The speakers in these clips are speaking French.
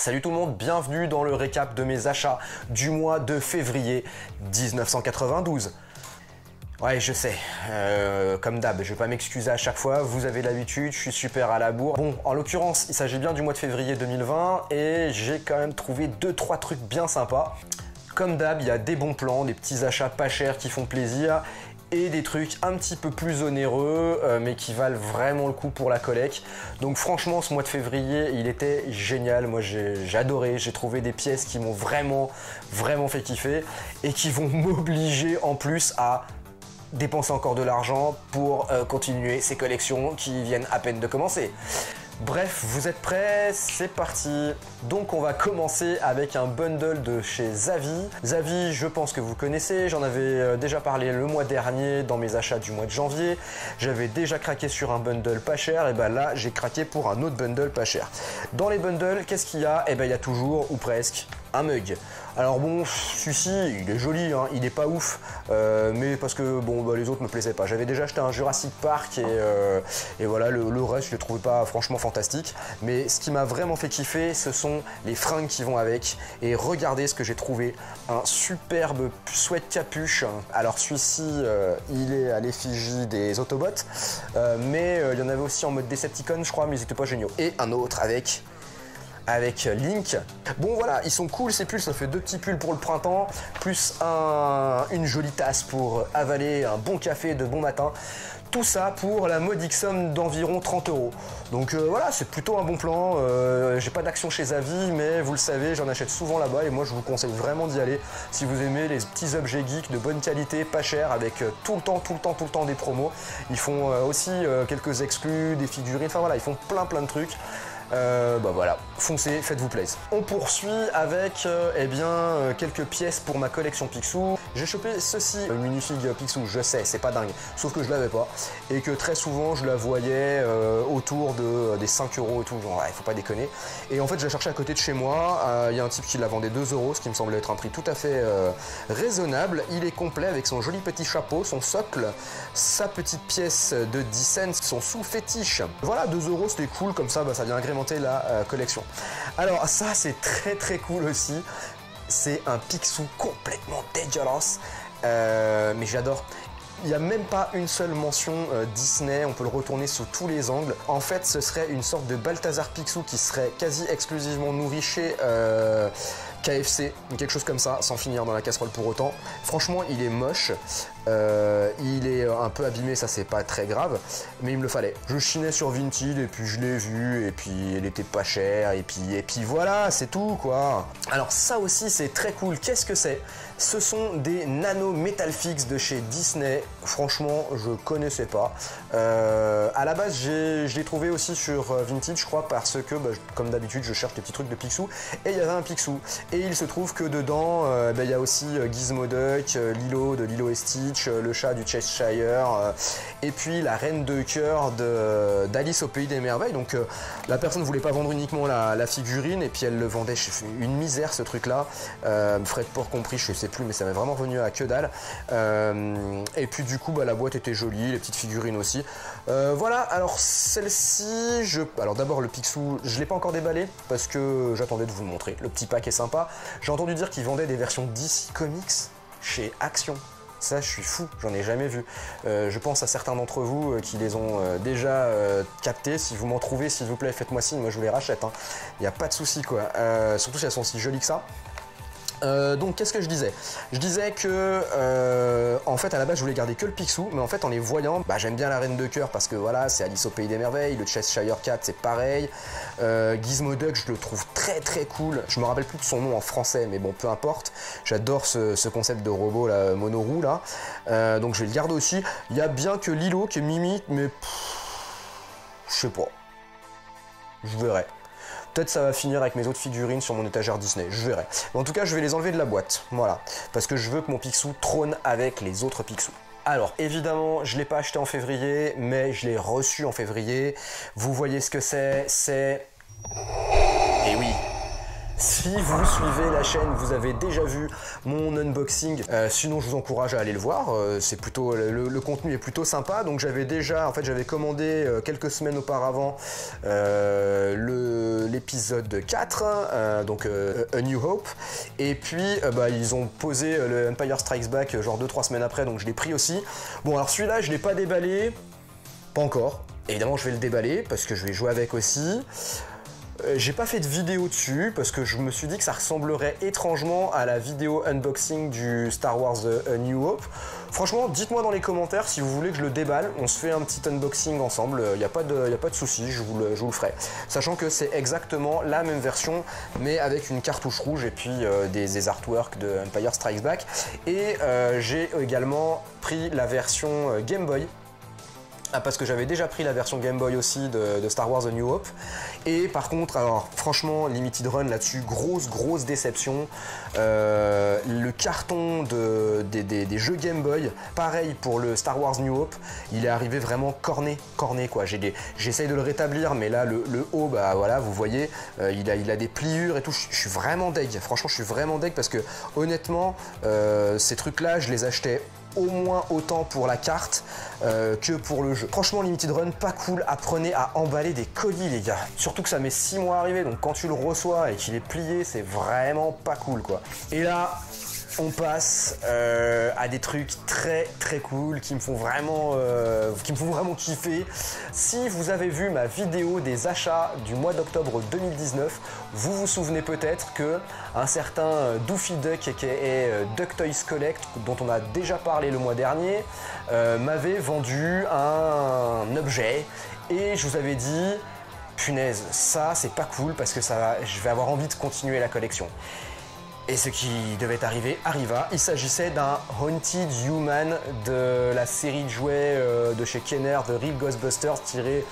Salut tout le monde, bienvenue dans le récap de mes achats du mois de février 1992. Ouais, je sais, comme d'hab, je vais pas m'excuser à chaque fois, vous avez l'habitude, je suis super à la bourre. Bon, en l'occurrence, il s'agit bien du mois de février 2020 et j'ai quand même trouvé 2-3 trucs bien sympas. Comme d'hab, il y a des bons plans, des petits achats pas chers qui font plaisir et des trucs un petit peu plus onéreux mais qui valent vraiment le coup pour la collecte. Donc franchement, ce mois de février, il était génial. Moi, j'ai adoré, j'ai trouvé des pièces qui m'ont vraiment fait kiffer et qui vont m'obliger en plus à dépenser encore de l'argent pour continuer ces collections qui viennent à peine de commencer. Bref, vous êtes prêts? C'est parti. Donc on va commencer avec un bundle de chez Zavvi. Zavvi, je pense que vous connaissez, j'en avais déjà parlé le mois dernier dans mes achats du mois de janvier. J'avais déjà craqué sur un bundle pas cher, et ben là j'ai craqué pour un autre bundle pas cher. Dans les bundles, qu'est-ce qu'il y a? Et ben il y a toujours, ou presque, un mug. Alors bon, celui-ci, il est joli, hein, il est pas ouf, mais parce que bon, bah, les autres me plaisaient pas. J'avais déjà acheté un Jurassic Park et voilà, le reste, je le trouvais pas franchement fantastique. Mais ce qui m'a vraiment fait kiffer, ce sont les fringues qui vont avec. Et regardez ce que j'ai trouvé, un superbe sweat capuche. Alors celui-ci, il est à l'effigie des Autobots, mais il y en avait aussi en mode Decepticon, je crois, mais ils étaient pas géniaux. Et un autre avec Link. Bon voilà, ils sont cool ces pulls, ça fait 2 petits pulls pour le printemps, plus une jolie tasse pour avaler un bon café de bon matin. Tout ça pour la modique somme d'environ 30 €. Donc voilà, c'est plutôt un bon plan. J'ai pas d'action chez Zavvi, mais vous le savez, j'en achète souvent là-bas et moi je vous conseille vraiment d'y aller si vous aimez les petits objets geeks de bonne qualité, pas cher, avec tout le temps des promos. Ils font aussi quelques exclus, des figurines, enfin voilà, ils font plein de trucs. Bah voilà, foncez, faites-vous plaisir. On poursuit avec quelques pièces pour ma collection Picsou. J'ai chopé ceci, une minifig Picsou, je sais, c'est pas dingue, sauf que je l'avais pas et que très souvent je la voyais autour des 5 € et tout, genre ouais, faut pas déconner. Et en fait, je la cherchais à côté de chez moi, il y a un type qui la vendait 2 €, ce qui me semblait être un prix tout à fait raisonnable. Il est complet avec son joli petit chapeau, son socle, sa petite pièce de 10 cents, son sous-fétiche. Voilà, 2 € c'était cool, comme ça, bah, ça vient agrémenter la collection. Alors ça c'est très cool aussi, c'est un Picsou complètement dégueulasse, mais j'adore. Il n'y a même pas une seule mention Disney, on peut le retourner sous tous les angles. En fait, ce serait une sorte de Balthazar Picsou qui serait quasi exclusivement nourri chez KFC, quelque chose comme ça, sans finir dans la casserole pour autant. Franchement, il est moche, il est un peu abîmé, ça c'est pas très grave, mais il me le fallait. Je chinais sur Vinted et puis je l'ai vu et puis il était pas cher et puis voilà, c'est tout quoi. Alors ça aussi c'est très cool, qu'est-ce que c'est? Ce sont des nano metal fix de chez Disney. Franchement, je connaissais pas. À la base, je l'ai trouvé aussi sur Vinted, je crois, parce que, bah, comme d'habitude, je cherche des petits trucs de Picsou et il y avait un Picsou. Et il se trouve que dedans, il y a aussi Gizmo Duck, Lilo de Lilo et Stitch, le chat du Cheshire, et puis la reine de cœur d'Alice au pays des merveilles. Donc la personne voulait pas vendre uniquement la figurine et puis elle le vendait. Une misère ce truc-là. Frais de port compris, je sais plus, mais ça m'est vraiment venu à que dalle. Et puis du coup, bah, la boîte était jolie, les petites figurines aussi. Voilà, alors celle-ci, alors d'abord le Picsou, je l'ai pas encore déballé parce que j'attendais de vous le montrer. Le petit pack est sympa. J'ai entendu dire qu'ils vendaient des versions DC Comics chez Action. Ça, je suis fou, j'en ai jamais vu. Je pense à certains d'entre vous qui les ont déjà captés. Si vous m'en trouvez, s'il vous plaît, faites-moi signe, moi je vous les rachète. Il n'y a pas de souci quoi. Surtout si elles sont aussi jolies que ça. Donc qu'est-ce que je disais? Je disais que en fait à la base je voulais garder que le Picsou, mais en fait en les voyant, bah, j'aime bien la reine de cœur parce que voilà, c'est Alice au pays des merveilles, le Cheshire Cat c'est pareil, Gizmo Duck je le trouve très cool, je me rappelle plus de son nom en français mais bon peu importe, j'adore ce concept de robot là, monoroue là, donc je vais le garder aussi. Il y a bien que Lilo qui est mimi, mais je sais pas, je verrai. Peut-être ça va finir avec mes autres figurines sur mon étagère Disney, je verrai. Mais en tout cas, je vais les enlever de la boîte, voilà. Parce que je veux que mon Picsou trône avec les autres Picsou. Alors, évidemment, je ne l'ai pas acheté en février, mais je l'ai reçu en février. Vous voyez ce que c'est, Et oui, Si vous suivez la chaîne, vous avez déjà vu mon unboxing. Sinon, je vous encourage à aller le voir. C'est plutôt le contenu est plutôt sympa. Donc, j'avais déjà, en fait, j'avais commandé quelques semaines auparavant l'épisode 4, donc A New Hope. Et puis, ils ont posé le Empire Strikes Back genre 2-3 semaines après, donc je l'ai pris aussi. Bon, alors celui-là, je l'ai pas déballé, pas encore. Évidemment, je vais le déballer parce que je vais jouer avec aussi. J'ai pas fait de vidéo dessus parce que je me suis dit que ça ressemblerait étrangement à la vidéo unboxing du Star Wars A New Hope. Franchement, dites-moi dans les commentaires si vous voulez que je le déballe. On se fait un petit unboxing ensemble, il n'y a pas de souci, je vous le ferai. Sachant que c'est exactement la même version, mais avec une cartouche rouge et puis des artworks de Empire Strikes Back. Et j'ai également pris la version Game Boy. Parce que j'avais déjà pris la version Game Boy aussi de Star Wars A New Hope. Et par contre, alors franchement, Limited Run là-dessus, grosse déception. Le carton des jeux Game Boy, pareil pour le Star Wars New Hope, il est arrivé vraiment corné quoi. J'essaye de le rétablir, mais là le haut, bah voilà, vous voyez, il a des pliures et tout. Je suis vraiment deg, franchement je suis vraiment deg parce que honnêtement, ces trucs-là, je les achetais au moins autant pour la carte que pour le jeu. Franchement, Limited Run, pas cool. Apprenez à emballer des colis, les gars. Surtout que ça met 6 mois à arriver, donc quand tu le reçois et qu'il est plié, c'est vraiment pas cool, quoi. Et là, on passe à des trucs très cool qui me font vraiment kiffer. Si vous avez vu ma vidéo des achats du mois d'octobre 2019, vous vous souvenez peut-être que un certain Doofy Duck aka Duck Toys Collect, dont on a déjà parlé le mois dernier, m'avait vendu un objet et je vous avais dit punaise, ça c'est pas cool parce que je vais avoir envie de continuer la collection. Et ce qui devait arriver arriva. Il s'agissait d'un Haunted Human de la série de jouets de chez Kenner, The Real Ghostbusters, tirée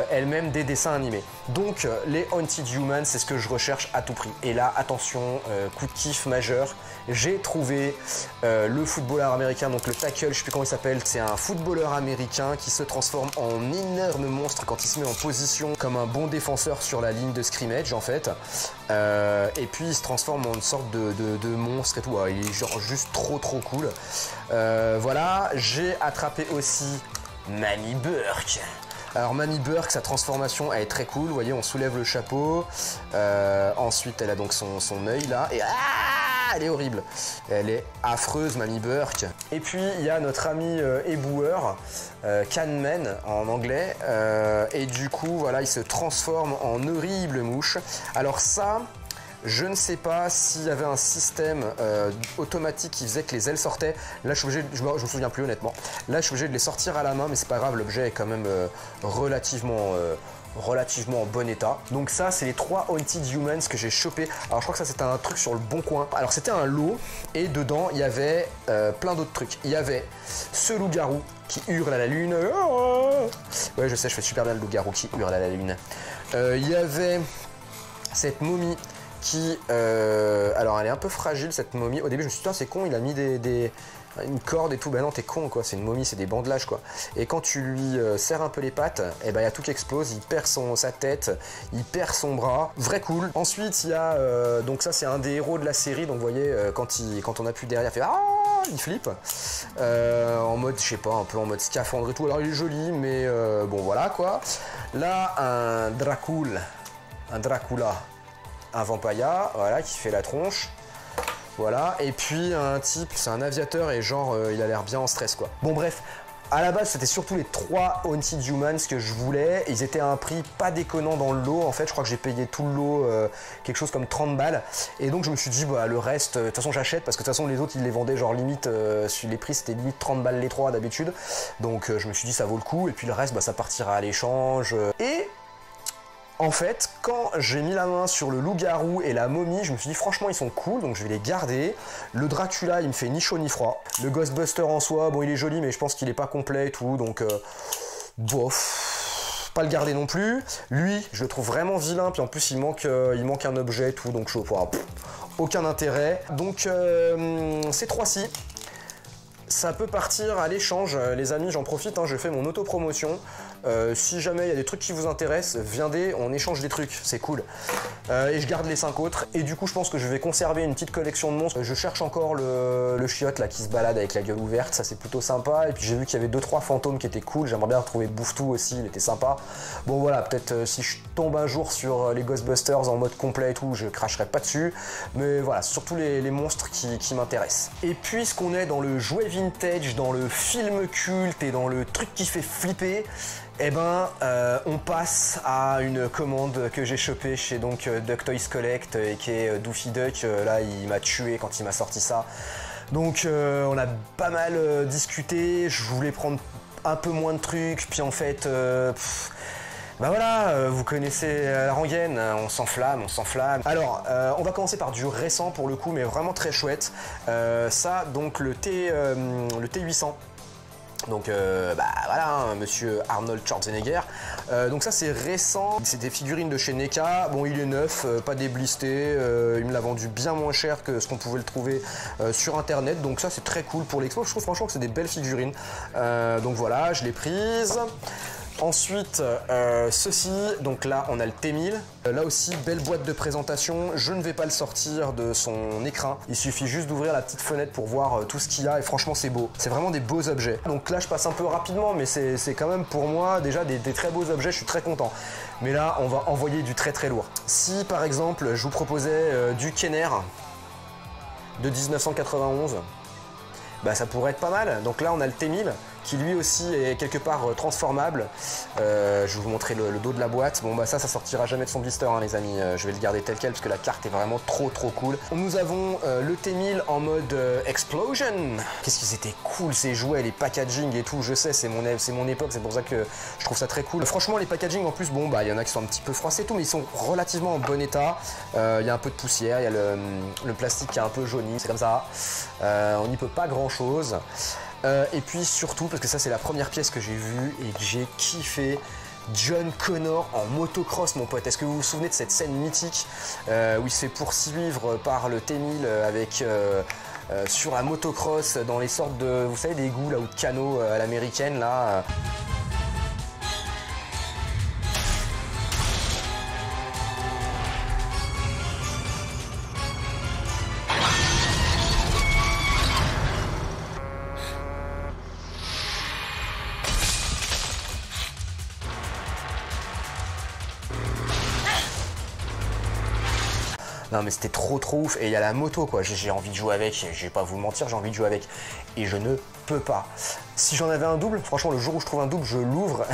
elle-même des dessins animés. Donc les Haunted Humans, c'est ce que je recherche à tout prix. Et là, attention, coup de kiff majeur, j'ai trouvé le footballeur américain, donc le tackle, je sais plus comment il s'appelle, c'est un footballeur américain qui se transforme en énorme monstre quand il se met en position comme un bon défenseur sur la ligne de scrimmage en fait. Et puis il se transforme en une sorte de monstre et tout, il est genre juste trop cool. Voilà, j'ai attrapé aussi Mamie Burke. Alors Mamie Burke, sa transformation elle est très cool, vous voyez, on soulève le chapeau, ensuite elle a donc son œil là, et elle est horrible, elle est affreuse Mamie Burke. Et puis il y a notre ami éboueur, Canman en anglais, et du coup voilà, il se transforme en horrible mouche. Alors ça, je ne sais pas s'il y avait un système automatique qui faisait que les ailes sortaient. Là, je me souviens plus honnêtement. Là, je suis obligé de les sortir à la main, mais c'est pas grave, l'objet est quand même relativement en bon état. Donc ça, c'est les 3 Haunted Humans que j'ai chopé. Alors je crois que ça c'était un truc sur le Bon Coin. Alors c'était un lot et dedans il y avait plein d'autres trucs. Il y avait ce loup-garou qui hurle à la lune. Ouais, je sais, je fais super bien le loup-garou qui hurle à la lune. Il y avait cette momie qui, alors elle est un peu fragile cette momie. Au début je me suis dit putain c'est con, il a mis une corde et tout. Ben non, t'es con quoi, c'est une momie, c'est des bandelages quoi. Et quand tu lui serres un peu les pattes, et ben il y a tout qui explose, il perd sa tête, il perd son bras, vrai cool. Ensuite il y a, donc ça c'est un des héros de la série, donc vous voyez quand on appuie derrière, il fait il flippe, en mode je sais pas, un peu en mode scaphandre et tout. Alors il est joli mais bon voilà quoi. Là un Dracula, un Vampaya, voilà, qui fait la tronche. Voilà, et puis un type, c'est un aviateur et genre il a l'air bien en stress quoi. Bon bref, à la base c'était surtout les 3 Haunted Humans que je voulais. Ils étaient à un prix pas déconnant dans le lot en fait, je crois que j'ai payé tout le lot quelque chose comme 30 balles. Et donc je me suis dit bah le reste, de toute façon j'achète parce que de toute façon les autres ils les vendaient genre limite, les prix c'était limite 30 balles les 3 d'habitude. Donc je me suis dit ça vaut le coup et puis le reste bah ça partira à l'échange. Et en fait, quand j'ai mis la main sur le loup-garou et la momie, je me suis dit franchement ils sont cool, donc je vais les garder. Le Dracula, il me fait ni chaud ni froid. Le Ghostbuster en soi, bon il est joli mais je pense qu'il est pas complet et tout, donc bof, pas le garder non plus. Lui, je le trouve vraiment vilain, puis en plus il manque un objet et tout, donc je vois aucun intérêt. Donc ces 3-ci, ça peut partir à l'échange, les amis, j'en profite, hein, je fais mon auto-promotion. Si jamais il y a des trucs qui vous intéressent, viendez, on échange des trucs, c'est cool. Et je garde les 5 autres. Et du coup, je pense que je vais conserver une petite collection de monstres. Je cherche encore le chiotte là qui se balade avec la gueule ouverte, ça c'est plutôt sympa. Et puis j'ai vu qu'il y avait 2-3 fantômes qui étaient cool. J'aimerais bien retrouver Bouffe-Tout aussi, il était sympa. Bon voilà, peut-être si je tombe un jour sur les Ghostbusters en mode complet et tout, je cracherai pas dessus. Mais voilà, c'est surtout les monstres qui m'intéressent. Et puisqu'on est dans le jouet vintage, dans le film culte et dans le truc qui fait flipper, eh ben, on passe à une commande que j'ai chopée chez donc Duck Toys Collect et qui est Doofy Duck. Là, il m'a tué quand il m'a sorti ça. Donc, on a pas mal discuté. Je voulais prendre un peu moins de trucs, puis en fait, bah voilà, vous connaissez la rengaine, on s'enflamme, on s'enflamme. Alors, on va commencer par du récent pour le coup, mais vraiment très chouette. Ça, donc le T800. Donc bah voilà, hein, monsieur Arnold Schwarzenegger. Donc ça c'est récent, c'est des figurines de chez NECA. Bon, il est neuf, pas déblisté, il me l'a vendu bien moins cher que ce qu'on pouvait le trouver sur internet. Donc ça c'est très cool pour l'expo, je trouve franchement que c'est des belles figurines. Donc voilà, je l'ai prise. Ensuite, ceci, donc là on a le T1000, là aussi belle boîte de présentation, je ne vais pas le sortir de son écrin, il suffit juste d'ouvrir la petite fenêtre pour voir tout ce qu'il y a et franchement c'est beau, c'est vraiment des beaux objets. Donc là je passe un peu rapidement mais c'est quand même pour moi déjà des très beaux objets, je suis très content. Mais là on va envoyer du très lourd. Si par exemple je vous proposais du Kenner de 1991, bah ça pourrait être pas mal. Donc là on a le T1000 qui lui aussi est quelque part transformable. Je vais vous montrer le dos de la boîte. Bon bah ça sortira jamais de son blister hein, les amis, je vais le garder tel quel parce que la carte est vraiment trop cool. Nous avons le T1000 en mode Explosion. Qu'est-ce qu'ils étaient cool ces jouets, les packaging et tout, je sais c'est mon époque, c'est pour ça que je trouve ça très cool. Franchement les packaging en plus, bon bah il y en a qui sont un petit peu froissés et tout, mais ils sont relativement en bon état. Il y a un peu de poussière, il y a le plastique qui est un peu jauni, c'est comme ça. On n'y peut pas grand chose. Et puis surtout, parce que ça c'est la première pièce que j'ai vue et que j'ai kiffé, John Connor en motocross mon pote. Est-ce que vous vous souvenez de cette scène mythique où il se fait poursuivre par le T1000 avec sur la motocross dans les sortes de, vous savez, des égouts là ou de canaux à l'américaine là. Non mais c'était trop ouf, et il y a la moto quoi, j'ai envie de jouer avec, je vais pas vous mentir, j'ai envie de jouer avec, et je ne peux pas. Si j'en avais un double, franchement le jour où je trouve un double, je l'ouvre,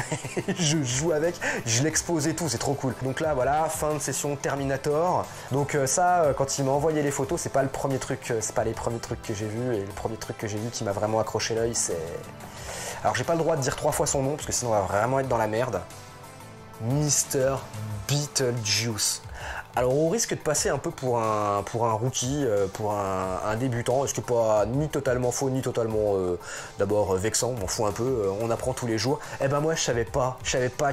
je joue avec, je l'expose et tout, c'est trop cool. Donc là voilà, fin de session Terminator. Donc ça, quand il m'a envoyé les photos, c'est pas le premier truc, c'est pas les premiers trucs que j'ai vus, et le premier truc que j'ai vu qui m'a vraiment accroché l'œil, c'est... Alors j'ai pas le droit de dire 3 fois son nom, parce que sinon on va vraiment être dans la merde. Mr. Beetlejuice. Alors on risque de passer un peu pour un rookie, pour un débutant, ce qui n'est pas ni totalement faux, ni totalement d'abord vexant, on m'en fout un peu, on apprend tous les jours. Eh ben moi je savais pas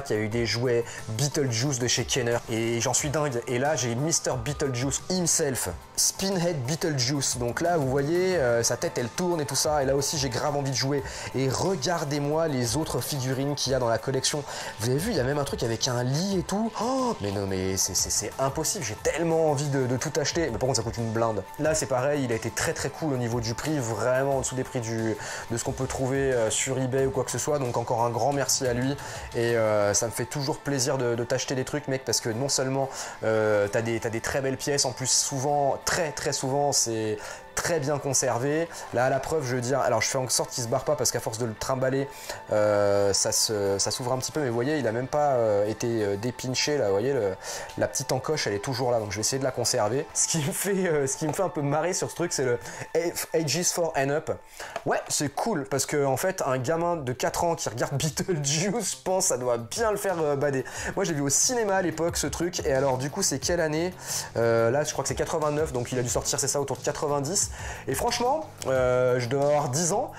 qu'il y a eu des jouets Beetlejuice de chez Kenner, et j'en suis dingue. Et là j'ai Mr. Beetlejuice himself, Spinhead Beetlejuice, donc là vous voyez sa tête elle tourne et tout ça, et là aussi j'ai grave envie de jouer. Et regardez-moi les autres figurines qu'il y a dans la collection, vous avez vu il y a même un truc avec un lit et tout, oh, mais non mais c'est impossible. J'ai tellement envie de tout acheter, mais par contre ça coûte une blinde. Là c'est pareil, il a été très cool au niveau du prix, vraiment en dessous des prix de ce qu'on peut trouver sur eBay ou quoi que ce soit, donc encore un grand merci à lui, et ça me fait toujours plaisir de t'acheter des trucs mec, parce que non seulement t'as des très belles pièces, en plus souvent, très souvent c'est très bien conservé. Là à la preuve je veux dire, alors je fais en sorte qu'il se barre pas parce qu'à force de le trimballer ça s'ouvre un petit peu, mais vous voyez il a même pas été dépinché là, vous voyez la petite encoche elle est toujours là, donc je vais essayer de la conserver. Ce qui me fait un peu marrer sur ce truc, c'est le Ages 4 and Up. Ouais c'est cool parce que en fait un gamin de 4 ans qui regarde Beetlejuice, je pense ça doit bien le faire bader. Moi j'ai vu au cinéma à l'époque ce truc, et alors du coup c'est quelle année là je crois que c'est 89, donc il a dû sortir c'est ça autour de 90. Et franchement, je dois avoir 10 ans,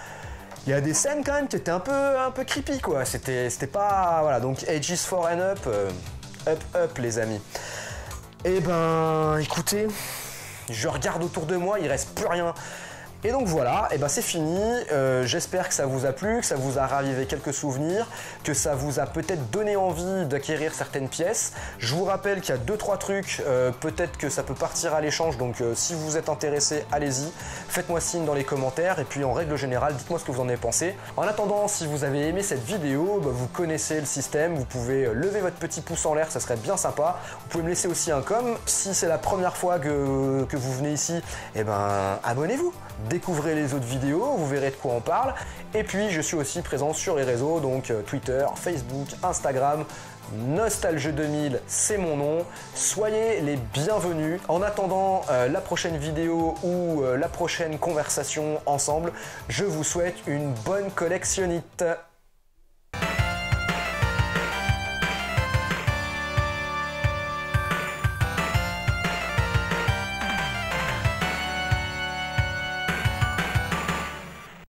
il y a des scènes quand même qui étaient un peu creepy quoi, c'était pas... Voilà, donc Ages 4 and Up, up les amis. Et ben écoutez, je regarde autour de moi, il reste plus rien. Et donc voilà, et ben c'est fini. J'espère que ça vous a plu, que ça vous a ravivé quelques souvenirs, que ça vous a peut-être donné envie d'acquérir certaines pièces. Je vous rappelle qu'il y a 2-3 trucs, peut-être que ça peut partir à l'échange, donc si vous êtes intéressé, allez-y. Faites-moi signe dans les commentaires et puis en règle générale, dites-moi ce que vous en avez pensé. En attendant, si vous avez aimé cette vidéo, vous connaissez le système, vous pouvez lever votre petit pouce en l'air, ça serait bien sympa. Vous pouvez me laisser aussi un com. Si c'est la première fois que vous venez ici, et ben abonnez-vous. Découvrez les autres vidéos, vous verrez de quoi on parle. Et puis je suis aussi présent sur les réseaux, donc Twitter, Facebook, Instagram. Nostalge2000, c'est mon nom. Soyez les bienvenus. En attendant la prochaine vidéo ou la prochaine conversation ensemble, je vous souhaite une bonne collectionnite.